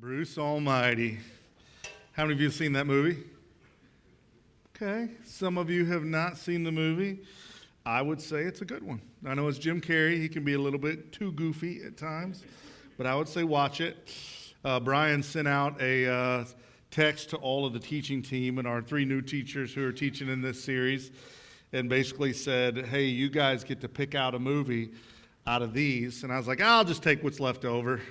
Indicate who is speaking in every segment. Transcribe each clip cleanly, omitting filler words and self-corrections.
Speaker 1: Bruce Almighty. How many of you have seen that movie? Okay, some of you have not seen the movie. I would say it's a good one. I know it's Jim Carrey. He can be a little bit too goofy at times, but I would say watch it. Brian sent out a text to all of the teaching team and our 3 new teachers who are teaching in this series and basically said, hey, you guys get to pick out a movie out of these. And I was like, I'll just take what's left over.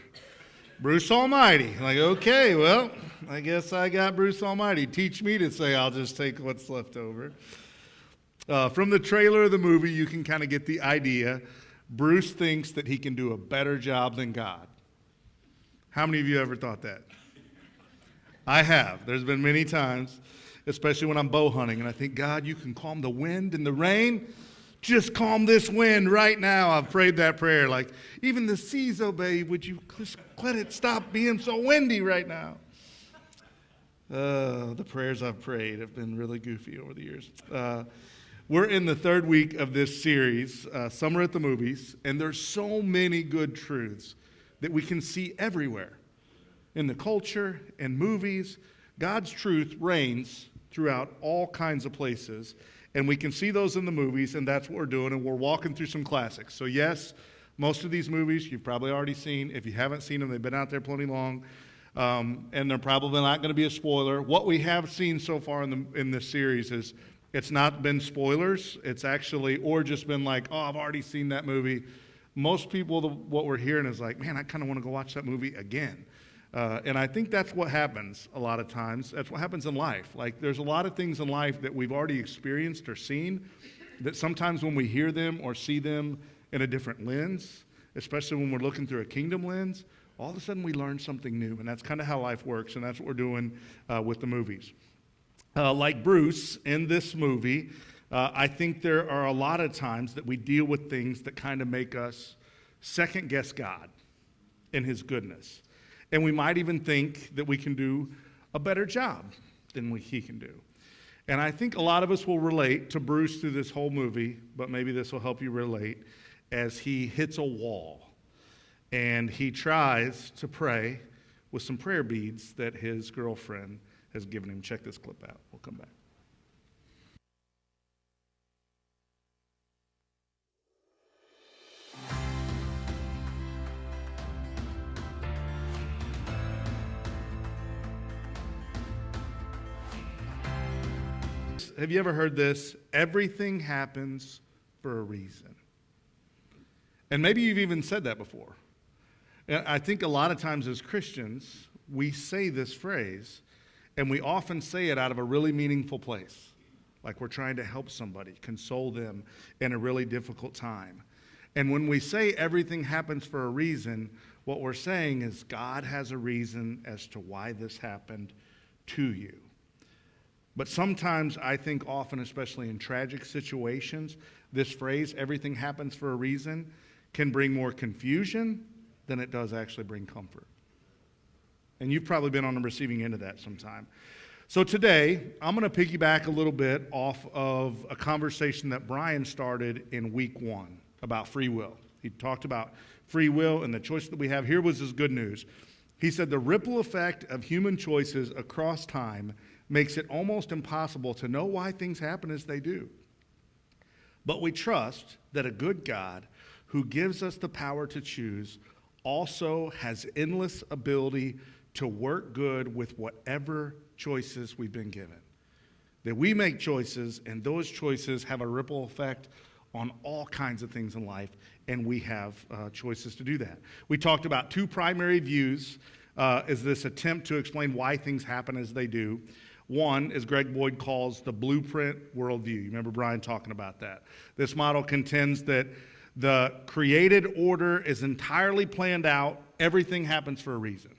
Speaker 1: Bruce Almighty. Like, okay, well, I guess I got Bruce Almighty. Teach me to say I'll just take what's left over. From the trailer of the movie, you can kind of get the idea. Bruce thinks that he can do a better job than God. How many of you ever thought that? I have. There's been many times, especially when I'm bow hunting, and I think, God, you can calm the wind and the rain. Just calm this wind right now. I've prayed that prayer. Like, even the seas obey. Would you just let it stop being so windy right now? The prayers I've prayed have been really goofy over the years. We're in the 3rd week of this series, Summer at the Movies, and there's so many good truths that we can see everywhere. In the culture and movies, God's truth reigns throughout all kinds of places. And we can see those in the movies, and that's what we're doing, and we're walking through some classics. So yes, most of these movies you've probably already seen. If you haven't seen them, they've been out there plenty long, and they're probably not going to be a spoiler. What we have seen so far in this series is it's not been spoilers. It's actually, or just been like, oh, I've already seen that movie. Most people, what we're hearing is like, man, I kind of want to go watch that movie again. And I think that's what happens a lot of times. That's what happens in life. Like, there's a lot of things in life that we've already experienced or seen that sometimes when we hear them or see them in a different lens, especially when we're looking through a kingdom lens, all of a sudden we learn something new. And that's kind of how life works, and that's what we're doing with the movies. Like Bruce in this movie, I think there are a lot of times that we deal with things that kind of make us second-guess God and His goodness. And we might even think that we can do a better job than he can do. And I think a lot of us will relate to Bruce through this whole movie, but maybe this will help you relate, as he hits a wall. And he tries to pray with some prayer beads that his girlfriend has given him. Check this clip out. We'll come back. Have you ever heard this? Everything happens for a reason. And maybe you've even said that before. And I think a lot of times as Christians, we say this phrase, and we often say it out of a really meaningful place. Like we're trying to help somebody, console them in a really difficult time. And when we say everything happens for a reason, what we're saying is God has a reason as to why this happened to you. But sometimes I think often, especially in tragic situations, this phrase, everything happens for a reason, can bring more confusion than it does actually bring comfort. And you've probably been on the receiving end of that sometime. So today, I'm going to piggyback a little bit off of a conversation that Brian started in week 1 about free will. He talked about free will and the choice that we have. Here was his good news. He said the ripple effect of human choices across time makes it almost impossible to know why things happen as they do. But we trust that a good God who gives us the power to choose also has endless ability to work good with whatever choices we've been given. That we make choices, and those choices have a ripple effect on all kinds of things in life, and we have choices to do that. We talked about 2 primary views as this attempt to explain why things happen as they do. One, as Greg Boyd calls, the blueprint worldview. You remember Brian talking about that. This model contends that the created order is entirely planned out. Everything happens for a reason.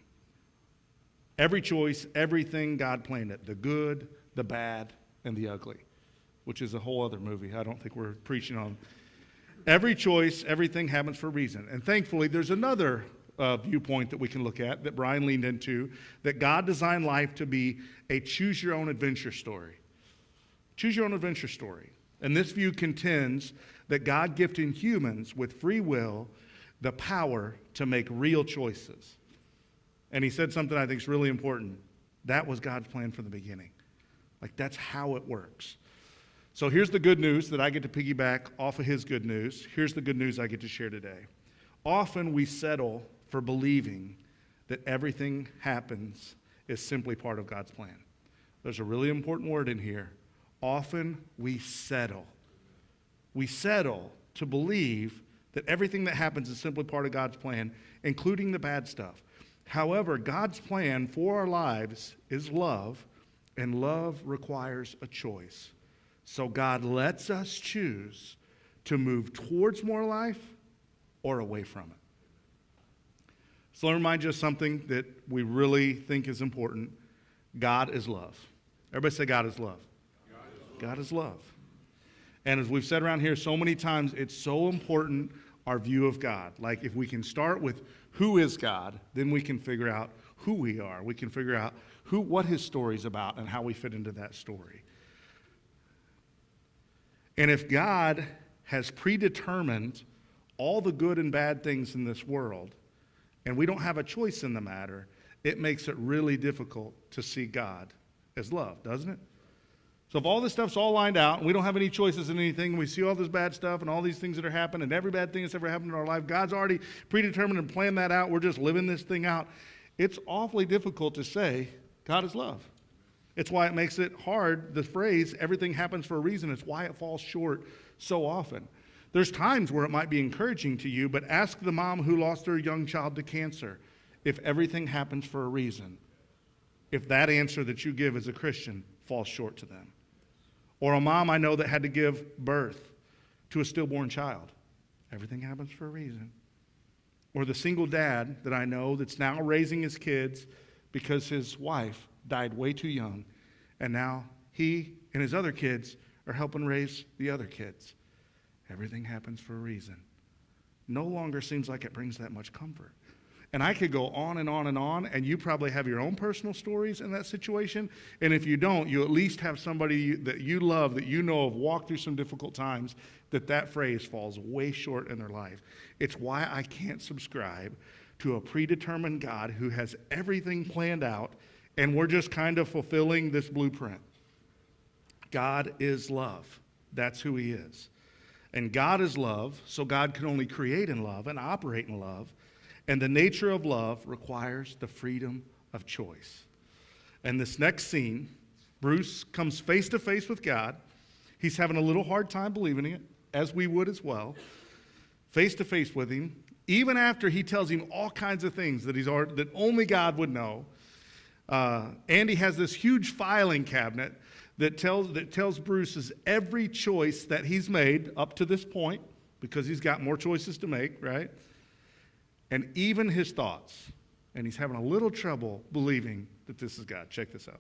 Speaker 1: Every choice, everything, God planned it. The good, the bad, and the ugly, which is a whole other movie. I don't think we're preaching on. Every choice, everything happens for a reason. And thankfully, there's another viewpoint that we can look at that Brian leaned into, that God designed life to be a choose-your-own-adventure story. Choose-your-own-adventure story. And this view contends that God gifted humans with free will the power to make real choices. And he said something I think is really important. That was God's plan from the beginning. Like, that's how it works. So here's the good news that I get to piggyback off of his good news. Here's the good news I get to share today. Often we settle for believing that everything happens is simply part of God's plan. There's a really important word in here. Often we settle. We settle to believe that everything that happens is simply part of God's plan, including the bad stuff. However, God's plan for our lives is love, and love requires a choice. So God lets us choose to move towards more life or away from it. So let me remind you of something that we really think is important. God is love. Everybody say God is love. God is love. And as we've said around here so many times, it's so important, our view of God. Like, if we can start with who is God, then we can figure out who we are. We can figure out what his story is about and how we fit into that story. And if God has predetermined all the good and bad things in this world, and we don't have a choice in the matter, it makes it really difficult to see God as love, doesn't it? So if all this stuff's all lined out, and we don't have any choices in anything, and we see all this bad stuff and all these things that are happening, and every bad thing that's ever happened in our life, God's already predetermined and planned that out, we're just living this thing out, it's awfully difficult to say God is love. It's why it makes it hard, the phrase, everything happens for a reason. It's why it falls short so often. There's times where it might be encouraging to you, but ask the mom who lost her young child to cancer if everything happens for a reason, if that answer that you give as a Christian falls short to them. Or a mom I know that had to give birth to a stillborn child. Everything happens for a reason. Or the single dad that I know that's now raising his kids because his wife died way too young, and now he and his other kids are helping raise the other kids. Everything happens for a reason. No longer seems like it brings that much comfort. And I could go on and on and on, and you probably have your own personal stories in that situation. And if you don't, you at least have somebody that you love, that you know have walked through some difficult times, that phrase falls way short in their life. It's why I can't subscribe to a predetermined God who has everything planned out, and we're just kind of fulfilling this blueprint. God is love. That's who he is. And God is love, so God can only create in love and operate in love. And the nature of love requires the freedom of choice. And this next scene, Bruce comes face to face with God. He's having a little hard time believing it, as we would as well. Face to face with him, even after he tells him all kinds of things that only God would know. Andy has this huge filing cabinet that tells Bruce's every choice that he's made up to this point, because he's got more choices to make, right? And even his thoughts. And he's having a little trouble believing that this is God. Check this out.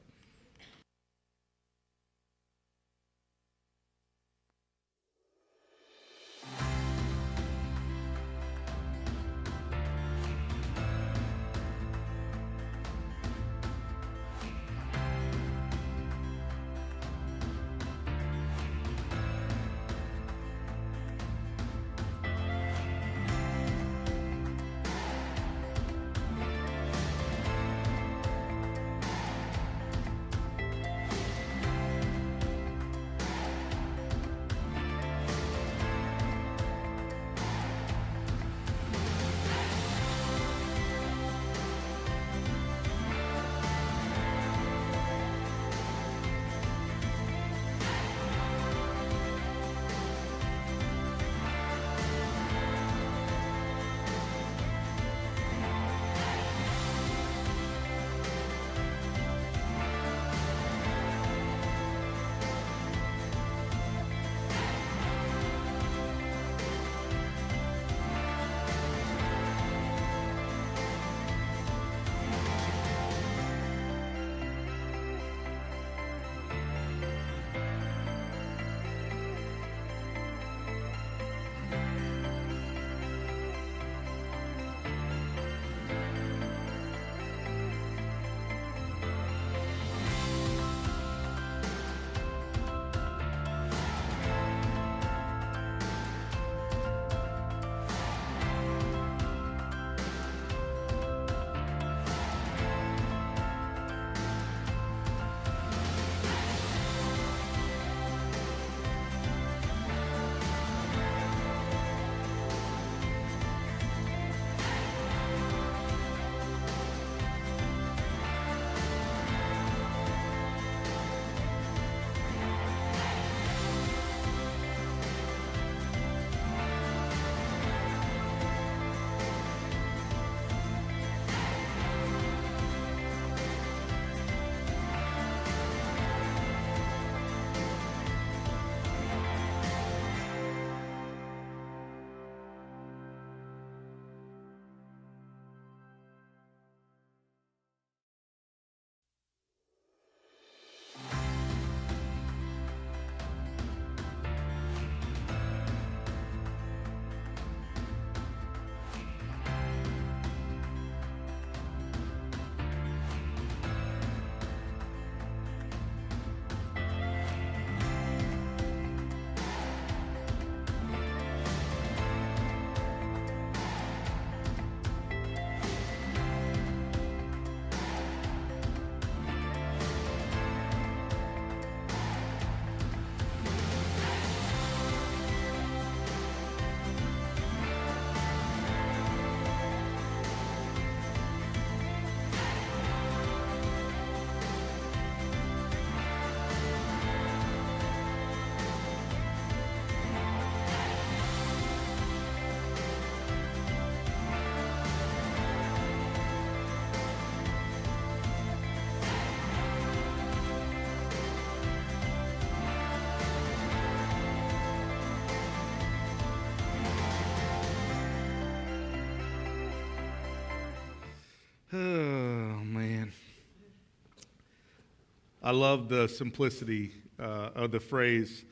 Speaker 1: I love the simplicity of the phrase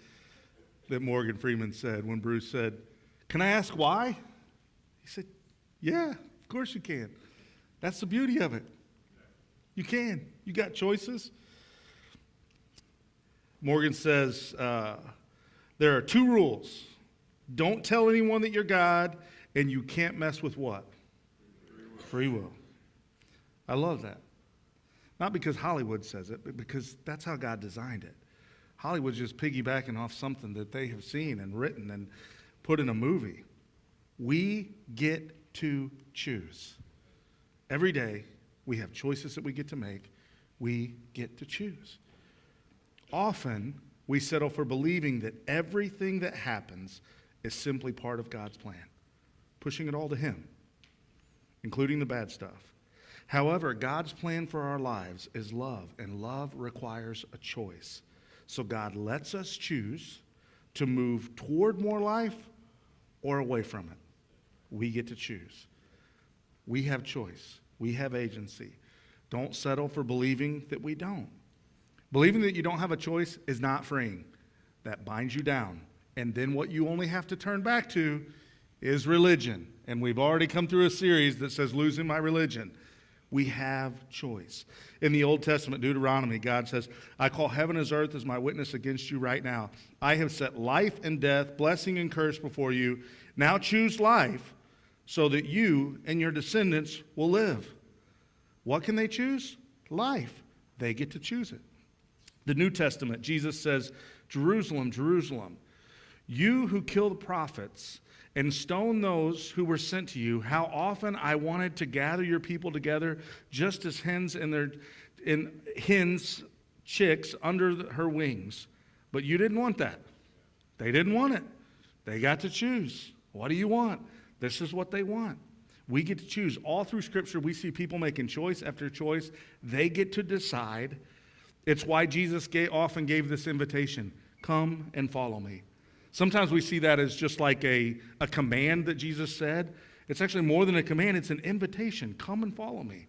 Speaker 1: that Morgan Freeman said when Bruce said, "Can I ask why?" He said, "Yeah, of course you can. That's the beauty of it. You can. You got choices." Morgan says, there are 2 rules. Don't tell anyone that you're God, and you can't mess with what? Free will. I love that. Not because Hollywood says it, but because that's how God designed it. Hollywood's just piggybacking off something that they have seen and written and put in a movie. We get to choose. Every day, we have choices that we get to make. We get to choose. Often, we settle for believing that everything that happens is simply part of God's plan, pushing it all to Him, including the bad stuff. However, God's plan for our lives is love, and love requires a choice. So God lets us choose to move toward more life or away from it. We get to choose. We have choice. We have agency. Don't settle for believing that we don't. Believing that you don't have a choice is not freeing. That binds you down. And then what you only have to turn back to is religion. And we've already come through a series that says losing my religion. We have choice. In the Old Testament, Deuteronomy, God says, "I call heaven as earth as my witness against you right now. I have set life and death, blessing and curse before you. Now choose life so that you and your descendants will live." What can they choose? Life. They get to choose it. The New Testament, Jesus says, "Jerusalem, Jerusalem, you who kill the prophets and stone those who were sent to you, how often I wanted to gather your people together, just as hens chicks under her wings. But you didn't want that." They didn't want it. They got to choose. What do you want? This is what they want. We get to choose. All through Scripture, we see people making choice after choice. They get to decide. It's why Jesus often gave this invitation, "Come and follow me." Sometimes we see that as just like a command that Jesus said. It's actually more than a command. It's an invitation. Come and follow me.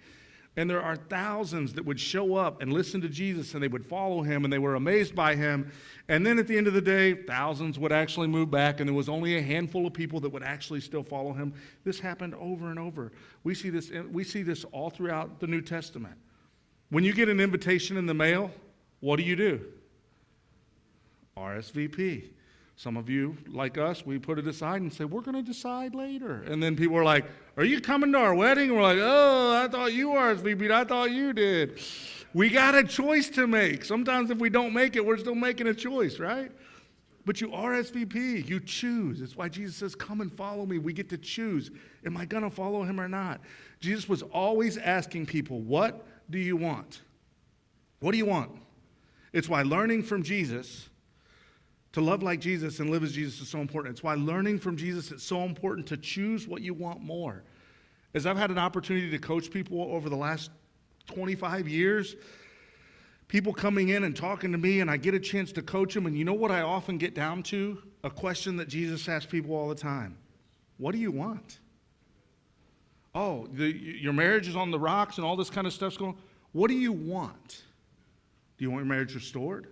Speaker 1: And there are thousands that would show up and listen to Jesus, and they would follow him, and they were amazed by him. And then at the end of the day, thousands would actually move back, and there was only a handful of people that would actually still follow him. This happened over and over. We see this all throughout the New Testament. When you get an invitation in the mail, what do? RSVP. Some of you, like us, we put it aside and say, "We're going to decide later." And then people are like, "Are you coming to our wedding?" And we're like, "Oh, I thought you RSVP'd. I thought you did." We got a choice to make. Sometimes if we don't make it, we're still making a choice, right? But you RSVP, you choose. It's why Jesus says, "Come and follow me." We get to choose. Am I going to follow him or not? Jesus was always asking people, "What do you want? What do you want?" It's why learning from Jesus, to love like Jesus and live as Jesus, is so important. It's why learning from Jesus, it's so important to choose what you want more. As I've had an opportunity to coach people over the last 25 years, people coming in and talking to me, and I get a chance to coach them, and you know what I often get down to? A question that Jesus asks people all the time. What do you want? Oh, your marriage is on the rocks and all this kind of stuff's going on. What do you want? Do you want your marriage restored?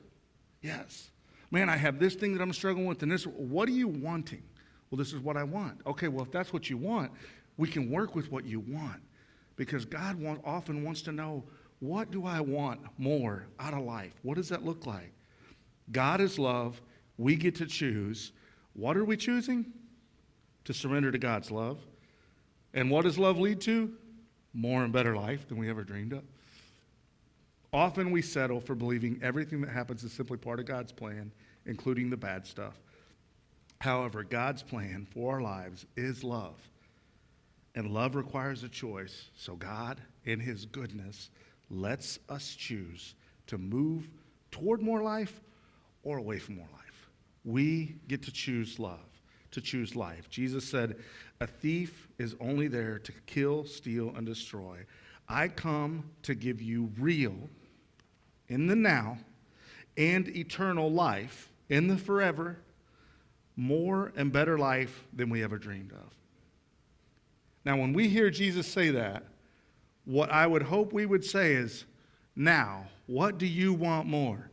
Speaker 1: Yes. Man, I have this thing that I'm struggling with, and this. What are you wanting? Well, this is what I want. Okay, well, if that's what you want, we can work with what you want. Because God often wants to know, what do I want more out of life? What does that look like? God is love. We get to choose. What are we choosing? To surrender to God's love. And what does love lead to? More and better life than we ever dreamed of. Often we settle for believing everything that happens is simply part of God's plan, including the bad stuff. However, God's plan for our lives is love. And love requires a choice. So God, in his goodness, lets us choose to move toward more life or away from more life. We get to choose love, to choose life. Jesus said, "A thief is only there to kill, steal, and destroy. I come to give you real, in the now, and eternal life, in the forever, more and better life than we ever dreamed of." Now, when we hear Jesus say that, what I would hope we would say is, Now, what do you want more?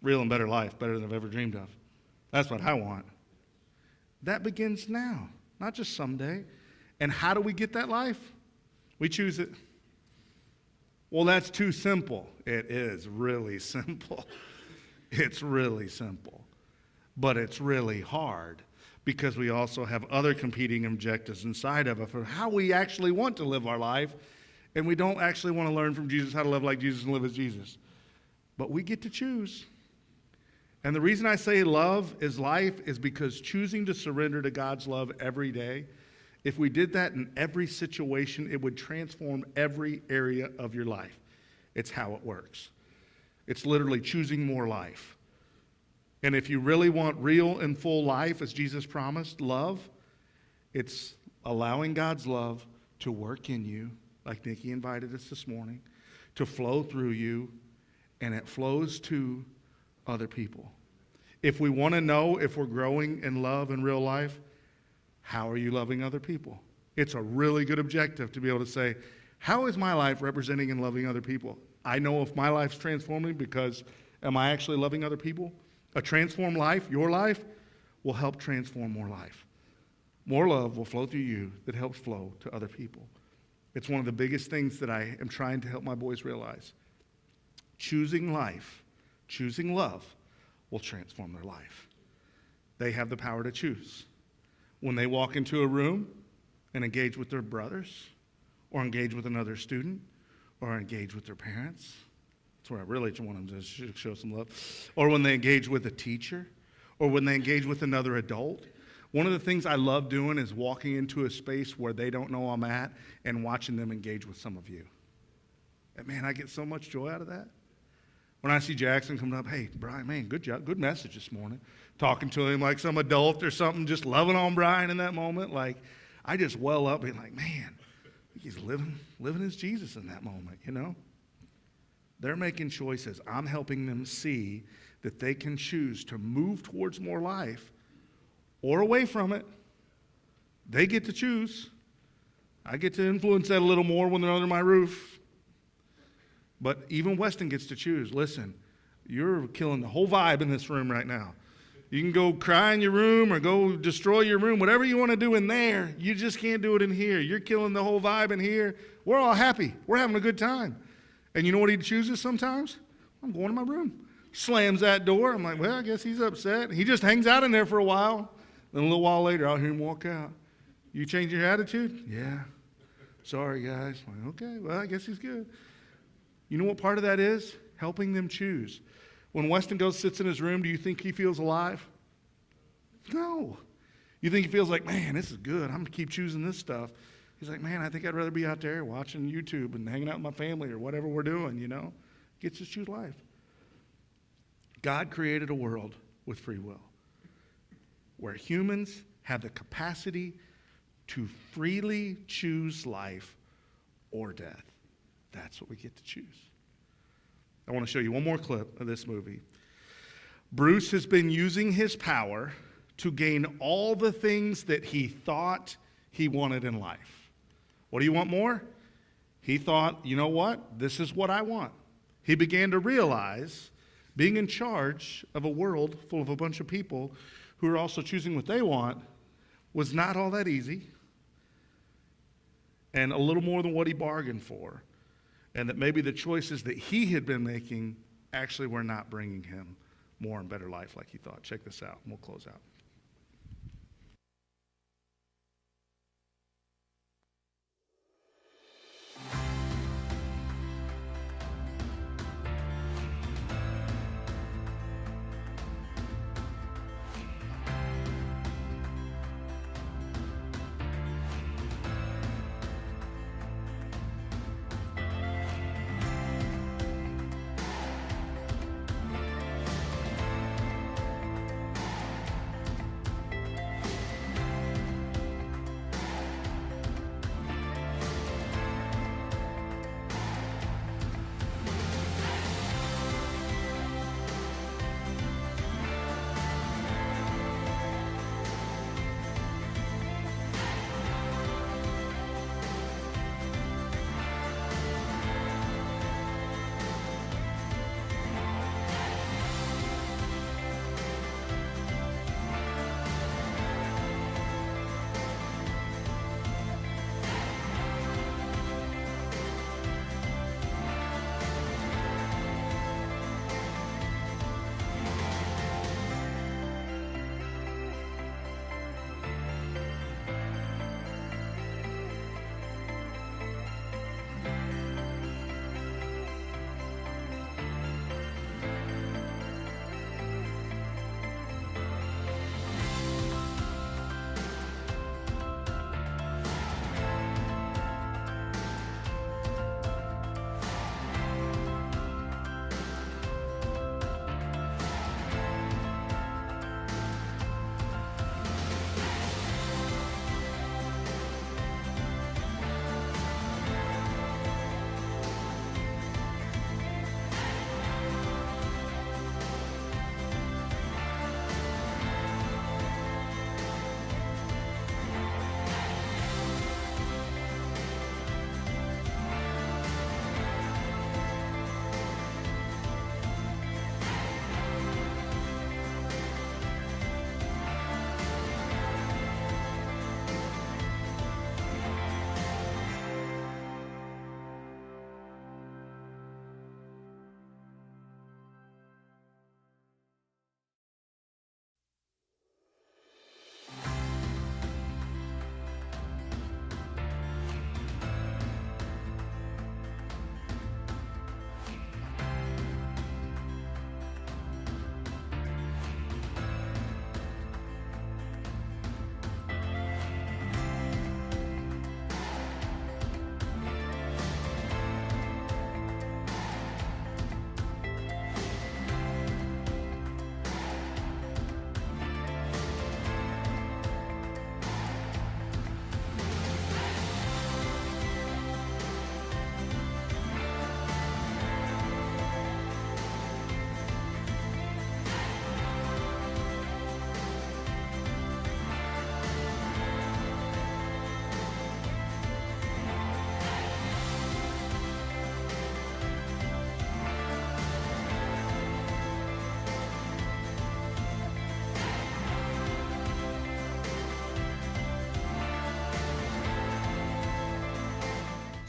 Speaker 1: Real and better life, better than I've ever dreamed of. That's what I want. That begins now, not just someday. And how do we get that life? We choose it. Well, that's too simple. It is really simple. It's really simple. But it's really hard because we also have other competing objectives inside of it for how we actually want to live our life. And we don't actually want to learn from Jesus how to live like Jesus and live as Jesus. But we get to choose. And the reason I say love is life is because choosing to surrender to God's love every day, if we did that in every situation, it would transform every area of your life. It's how it works. It's literally choosing more life. And if you really want real and full life, as Jesus promised, love, it's allowing God's love to work in you, like Nikki invited us this morning, to flow through you, and it flows to other people. If we want to know if we're growing in love in real life, how are you loving other people? It's a really good objective to be able to say, how is my life representing and loving other people? I know if my life's transforming because am I actually loving other people? A transformed life, your life, will help transform more life. More love will flow through you that helps flow to other people. It's one of the biggest things that I am trying to help my boys realize. Choosing life, choosing love, will transform their life. They have the power to choose. When they walk into a room and engage with their brothers, or engage with another student, or engage with their parents, that's where I really want them to show some love. Or when they engage with a teacher, or when they engage with another adult. One of the things I love doing is walking into a space where they don't know I'm at and watching them engage with some of you. And man, I get so much joy out of that. When I see Jackson coming up, hey, Brian, man, good job, good message this morning. Talking to him like some adult or something, just loving on Brian in that moment. Like, I just well up being like, man, he's living as Jesus in that moment, you know? They're making choices. I'm helping them see that they can choose to move towards more life or away from it. They get to choose. I get to influence that a little more when they're under my roof. But even Weston gets to choose. Listen, you're killing the whole vibe in this room right now. You can go cry in your room or go destroy your room, whatever you want to do in there. You just can't do it in here. You're killing the whole vibe in here. We're all happy. We're having a good time. And you know what he chooses sometimes? I'm going to my room. Slams that door. I'm like, well, I guess he's upset. He just hangs out in there for a while. Then a little while later, I'll hear him walk out. You change your attitude? Yeah. Sorry, guys. I'm like, okay, well, I guess he's good. You know what part of that is? Helping them choose. When Weston goes, sits in his room, do you think he feels alive? No. You think he feels like, man, this is good. I'm going to keep choosing this stuff. He's like, man, I think I'd rather be out there watching YouTube and hanging out with my family or whatever we're doing, you know? Gets to choose life. God created a world with free will where humans have the capacity to freely choose life or death. That's what we get to choose. I want to show you one more clip of this movie. Bruce has been using his power to gain all the things that he thought he wanted in life. What do you want more? He thought, you know what? This is what I want. He began to realize being in charge of a world full of a bunch of people who are also choosing what they want was not all that easy and a little more than what he bargained for. And that maybe the choices that he had been making actually were not bringing him more and better life like he thought. Check this out, and we'll close out.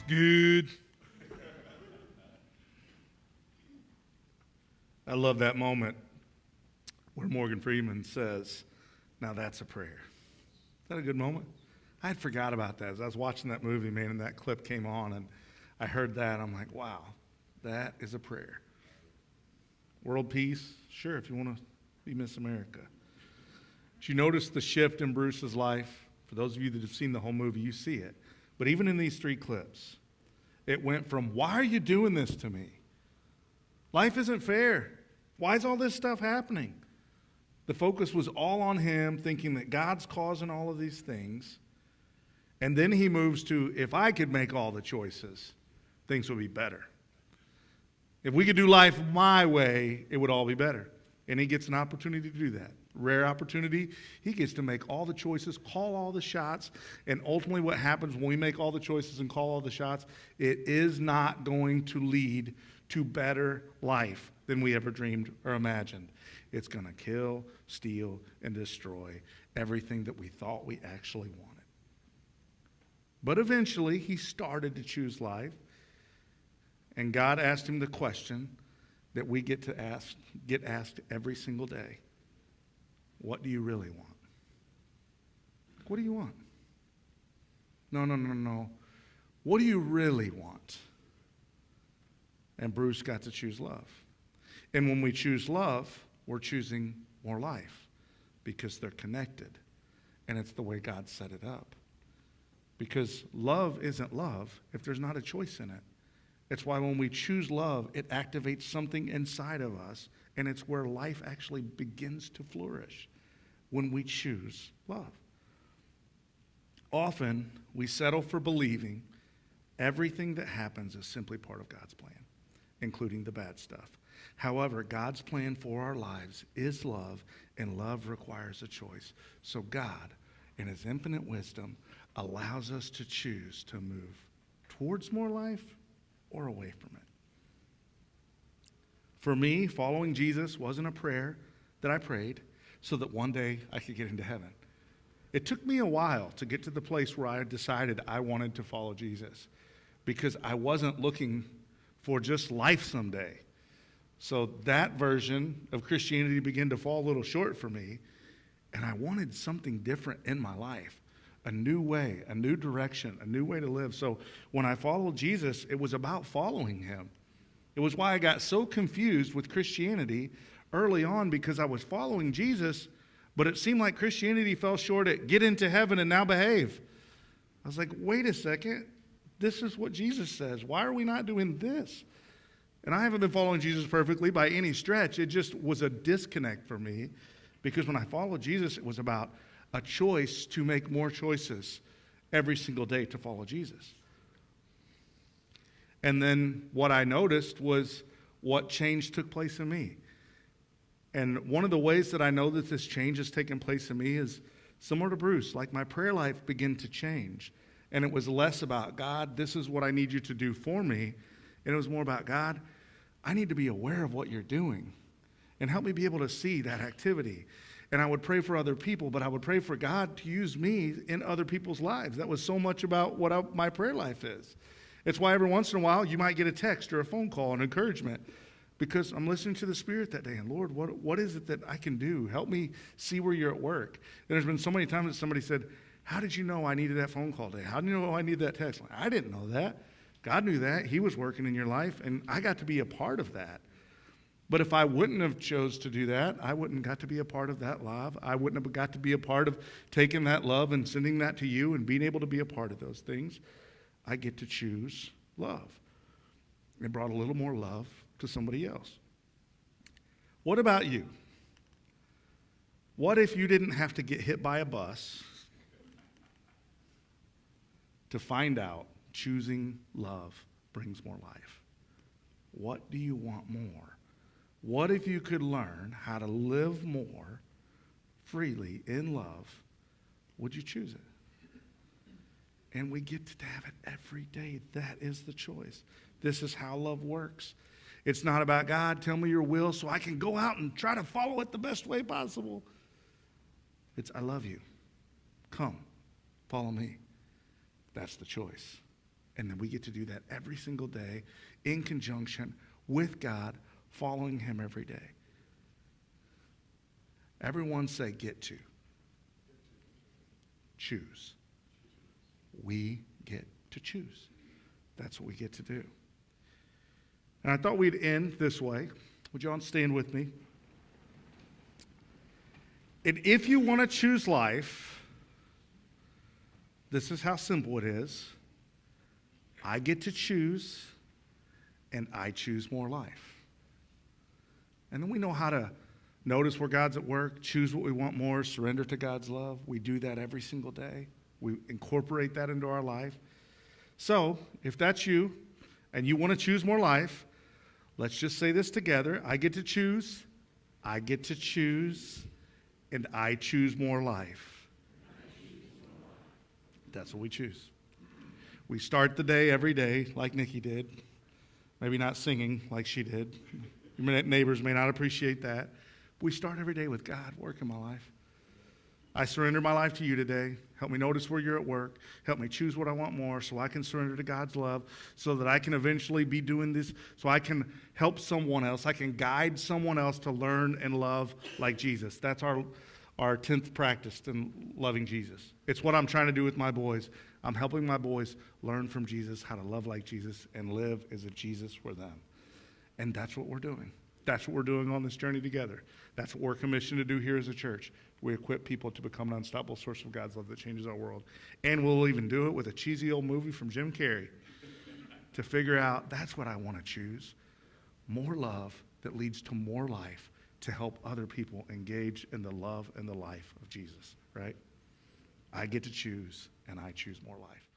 Speaker 1: good. I love that moment where Morgan Freeman says, now that's a prayer. Is that a good moment? I had forgot about that. As I was watching that movie, man, and that clip came on, and I heard that. I'm like, wow, that is a prayer. World peace? Sure, if you want to be Miss America. Did you notice the shift in Bruce's life? For those of you that have seen the whole movie, you see it. But even in these 3 clips, it went from, why are you doing this to me? Life isn't fair. Why is all this stuff happening? The focus was all on him, thinking that God's causing all of these things. And then he moves to, if I could make all the choices, things would be better. If we could do life my way, it would all be better. And he gets an opportunity to do that. Rare opportunity. He gets to make all the choices, call all the shots, and ultimately what happens when we make all the choices and call all the shots, it is not going to lead to better life than we ever dreamed or imagined. It's going to kill, steal, and destroy everything that we thought we actually wanted. But eventually, he started to choose life, and God asked him the question that we get asked every single day. What do you really want? What do you want? No. What do you really want? And Bruce got to choose love. And when we choose love, we're choosing more life because they're connected. And it's the way God set it up. Because love isn't love if there's not a choice in it. It's why when we choose love, it activates something inside of us, and it's where life actually begins to flourish when we choose love. Often, we settle for believing everything that happens is simply part of God's plan, including the bad stuff. However, God's plan for our lives is love, and love requires a choice. So God, in his infinite wisdom, allows us to choose to move towards more life or away from it. For me, following Jesus wasn't a prayer that I prayed so that one day I could get into heaven. It took me a while to get to the place where I decided I wanted to follow Jesus because I wasn't looking for just life someday. So that version of Christianity began to fall a little short for me, and I wanted something different in my life. A new way, a new direction, a new way to live. So when I followed Jesus, it was about following him. It was why I got so confused with Christianity early on because I was following Jesus, but it seemed like Christianity fell short at get into heaven and now behave. I was like, wait a second. This is what Jesus says. Why are we not doing this? And I haven't been following Jesus perfectly by any stretch. It just was a disconnect for me because when I followed Jesus, it was about a choice to make more choices every single day to follow Jesus. And then what I noticed was what change took place in me. And one of the ways that I know that this change has taken place in me is similar to Bruce. Like my prayer life began to change. And it was less about, God, this is what I need you to do for me. And it was more about, God, I need to be aware of what you're doing. And help me be able to see that activity. And I would pray for other people, but I would pray for God to use me in other people's lives. That was so much about what my prayer life is. It's why every once in a while you might get a text or a phone call, an encouragement, because I'm listening to the Spirit that day. And Lord, what is it that I can do? Help me see where you're at work. And there's been so many times that somebody said, how did you know I needed that phone call today? How did you know I needed that text? I didn't know that. God knew that. He was working in your life, and I got to be a part of that. But if I wouldn't have chose to do that, I wouldn't got to be a part of that love. I wouldn't have got to be a part of taking that love and sending that to you and being able to be a part of those things. I get to choose love. It brought a little more love to somebody else. What about you? What if you didn't have to get hit by a bus to find out choosing love brings more life? What do you want more? What if you could learn how to live more freely in love? Would you choose it? And we get to have it every day. That is the choice. This is how love works. It's not about, God, tell me your will so I can go out and try to follow it the best way possible. It's, I love you. Come, follow me. That's the choice. And then we get to do that every single day in conjunction with God, following him every day. Everyone say, get to. Choose. We get to choose. That's what we get to do. And I thought we'd end this way. Would you all stand with me? And if you want to choose life, this is how simple it is. I get to choose, and I choose more life. And then we know how to notice where God's at work, choose what we want more, surrender to God's love. We do that every single day. We incorporate that into our life. So, if that's you, and you want to choose more life, let's just say this together. I get to choose, I get to choose, and I choose more life. That's what we choose. We start the day every day like Nikki did. Maybe not singing like she did. Your neighbors may not appreciate that. But we start every day with God, work in my life. I surrender my life to you today. Help me notice where you're at work. Help me choose what I want more so I can surrender to God's love so that I can eventually be doing this, so I can help someone else. I can guide someone else to learn and love like Jesus. That's our 10th practice in loving Jesus. It's what I'm trying to do with my boys. I'm helping my boys learn from Jesus how to love like Jesus and live as a Jesus for them. And that's what we're doing. That's what we're doing on this journey together. That's what we're commissioned to do here as a church. We equip people to become an unstoppable source of God's love that changes our world. And we'll even do it with a cheesy old movie from Jim Carrey to figure out that's what I want to choose. More love that leads to more life to help other people engage in the love and the life of Jesus, right? I get to choose, and I choose more life.